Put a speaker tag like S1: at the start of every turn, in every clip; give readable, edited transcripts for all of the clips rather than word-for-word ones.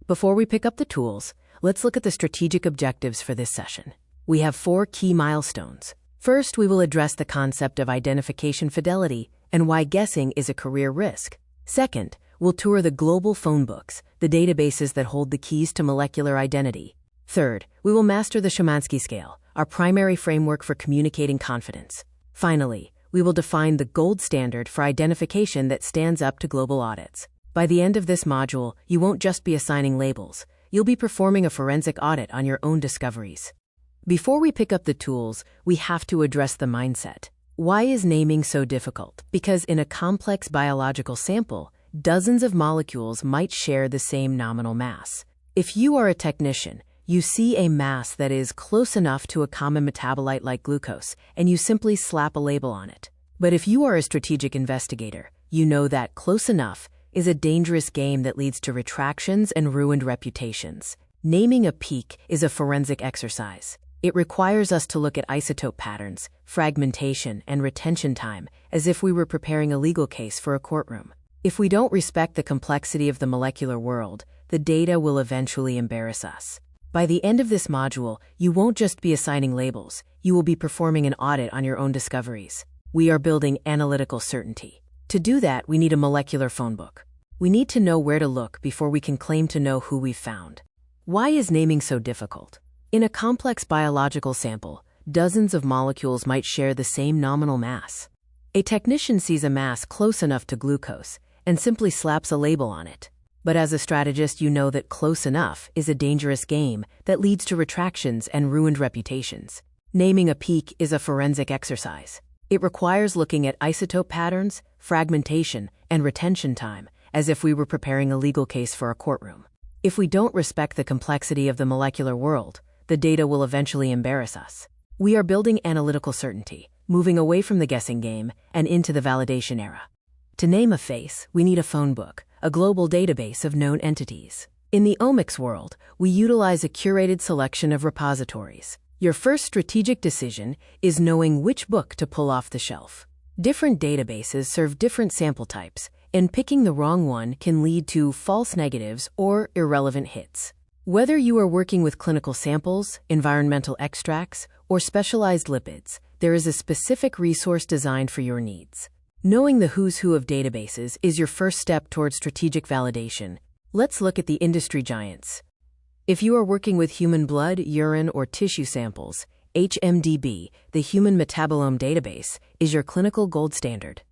S1: Before we pick up the tools, let's look at the strategic objectives for this session. We have 4 key milestones. First, we will address the concept of identification fidelity and why guessing is a career risk. Second, we'll tour the global phone books, the databases that hold the keys to molecular identity. Third, we will master the Szymanski scale, our primary framework for communicating confidence. Finally, we will define the gold standard for identification that stands up to global audits. By the end of this module, you won't just be assigning labels, you'll be performing a forensic audit on your own discoveries. Before we pick up the tools, we have to address the mindset. Why is naming so difficult? Because in a complex biological sample, dozens of molecules might share the same nominal mass. If you are a technician, you see a mass that is close enough to a common metabolite like glucose, and you simply slap a label on it. But if you are a strategic investigator, you know that close enough is a dangerous game that leads to retractions and ruined reputations. Naming a peak is a forensic exercise. It requires us to look at isotope patterns, fragmentation, and retention time as if we were preparing a legal case for a courtroom. If we don't respect the complexity of the molecular world, the data will eventually embarrass us. By the end of this module, you won't just be assigning labels, you will be performing an audit on your own discoveries. We are building analytical certainty. To do that, we need a molecular phone book. We need to know where to look before we can claim to know who we've found. Why is naming so difficult? In a complex biological sample, dozens of molecules might share the same nominal mass. A technician sees a mass close enough to glucose and simply slaps a label on it. But as a strategist, you know that close enough is a dangerous game that leads to retractions and ruined reputations. Naming a peak is a forensic exercise. It requires looking at isotope patterns, fragmentation, and retention time as if we were preparing a legal case for a courtroom. If we don't respect the complexity of the molecular world, the data will eventually embarrass us. We are building analytical certainty, moving away from the guessing game and into the validation era. To name a face, we need a phone book, a global database of known entities. In the omics world, we utilize a curated selection of repositories. Your first strategic decision is knowing which book to pull off the shelf. Different databases serve different sample types, and picking the wrong one can lead to false negatives or irrelevant hits. Whether you are working with clinical samples, environmental extracts, or specialized lipids, there is a specific resource designed for your needs. Knowing the who's who of databases is your first step towards strategic validation. Let's look at the industry giants. If you are working with human blood, urine, or tissue samples, HMDB, the Human Metabolome Database, is your clinical gold standard.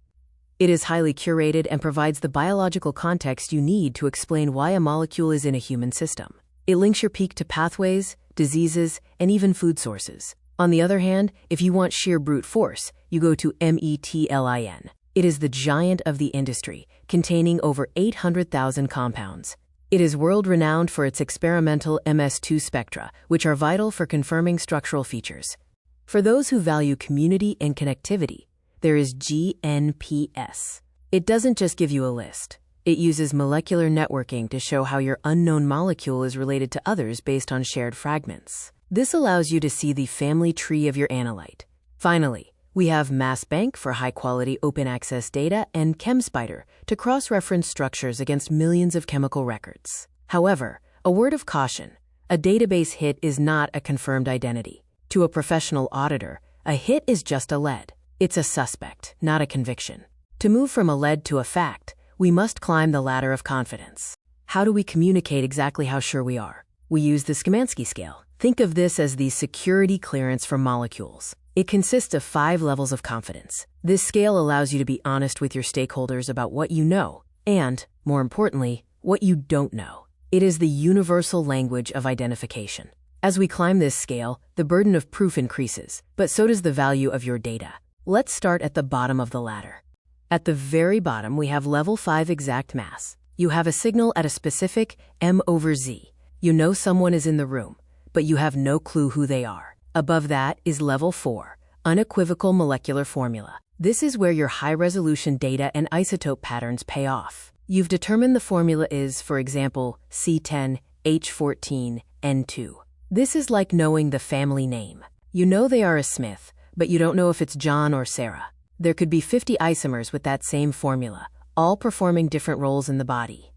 S1: It is highly curated and provides the biological context you need to explain why a molecule is in a human system. It links your peak to pathways, diseases, and even food sources. On the other hand, if you want sheer brute force, you go to Metlin. It is the giant of the industry, containing over 800,000 compounds. It is world-renowned for its experimental MS2 spectra, which are vital for confirming structural features. For those who value community and connectivity, there is GNPS. It doesn't just give you a list. It uses molecular networking to show how your unknown molecule is related to others based on shared fragments. This allows you to see the family tree of your analyte. Finally, we have MassBank for high-quality open-access data and ChemSpider to cross-reference structures against millions of chemical records. However, a word of caution, a database hit is not a confirmed identity. To a professional auditor, a hit is just a lead. It's a suspect, not a conviction. To move from a lead to a fact, we must climb the ladder of confidence. How do we communicate exactly how sure we are? We use the Szymanski scale. Think of this as the security clearance for molecules. It consists of 5 levels of confidence. This scale allows you to be honest with your stakeholders about what you know and, more importantly, what you don't know. It is the universal language of identification. As we climb this scale, the burden of proof increases, but so does the value of your data. Let's start at the bottom of the ladder. At the very bottom, we have level 5 exact mass. You have a signal at a specific M/Z. You know someone is in the room, but you have no clue who they are. Above that is level 4, unequivocal molecular formula. This is where your high-resolution data and isotope patterns pay off. You've determined the formula is, for example, C10H14N2. This is like knowing the family name. You know they are a Smith, but you don't know if it's John or Sarah. There could be 50 isomers with that same formula, all performing different roles in the body.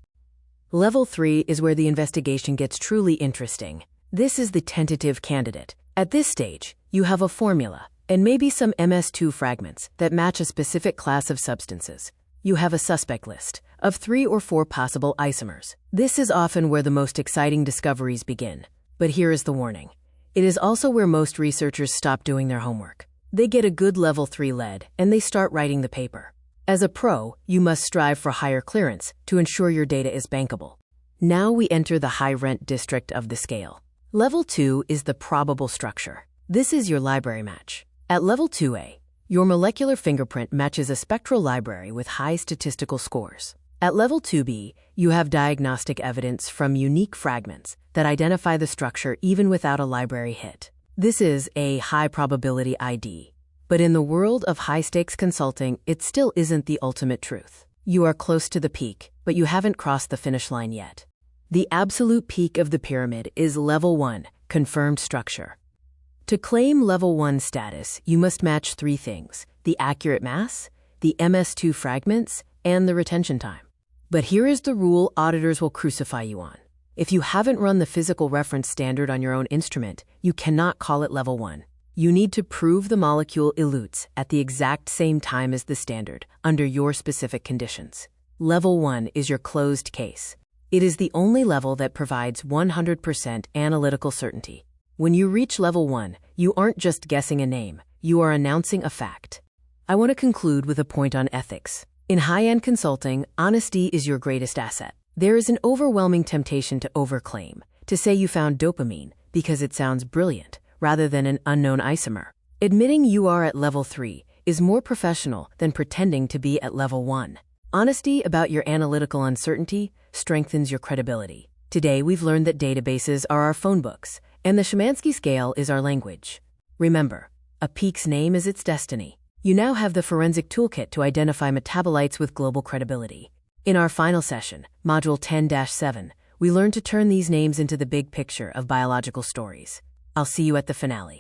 S1: Level 3 is where the investigation gets truly interesting. This is the tentative candidate. At this stage, you have a formula, and maybe some MS2 fragments that match a specific class of substances. You have a suspect list of 3 or 4 possible isomers. This is often where the most exciting discoveries begin. But here is the warning. It is also where most researchers stop doing their homework. They get a good level 3 lead, and they start writing the paper. As a pro, you must strive for higher clearance to ensure your data is bankable. Now we enter the high-rent district of the scale. Level 2 is the probable structure. This is your library match. At level 2A, your molecular fingerprint matches a spectral library with high statistical scores. At level 2B, you have diagnostic evidence from unique fragments that identify the structure even without a library hit. This is a high-probability ID. But in the world of high-stakes consulting, it still isn't the ultimate truth. You are close to the peak, but you haven't crossed the finish line yet. The absolute peak of the pyramid is level 1, confirmed structure. To claim level 1 status, you must match 3 things: the accurate mass, the MS2 fragments, and the retention time. But here is the rule auditors will crucify you on. If you haven't run the physical reference standard on your own instrument, you cannot call it level 1. You need to prove the molecule elutes at the exact same time as the standard, under your specific conditions. Level 1 is your closed case. It is the only level that provides 100% analytical certainty. When you reach level 1, you aren't just guessing a name, you are announcing a fact. I want to conclude with a point on ethics. In high-end consulting, honesty is your greatest asset. There is an overwhelming temptation to overclaim, to say you found dopamine because it sounds brilliant, rather than an unknown isomer. Admitting you are at level 3 is more professional than pretending to be at level 1. Honesty about your analytical uncertainty strengthens your credibility. Today, we've learned that databases are our phone books, and the Szymanski scale is our language. Remember, a peak's name is its destiny. You now have the forensic toolkit to identify metabolites with global credibility. In our final session, Module 10-7, we learned to turn these names into the big picture of biological stories. I'll see you at the finale.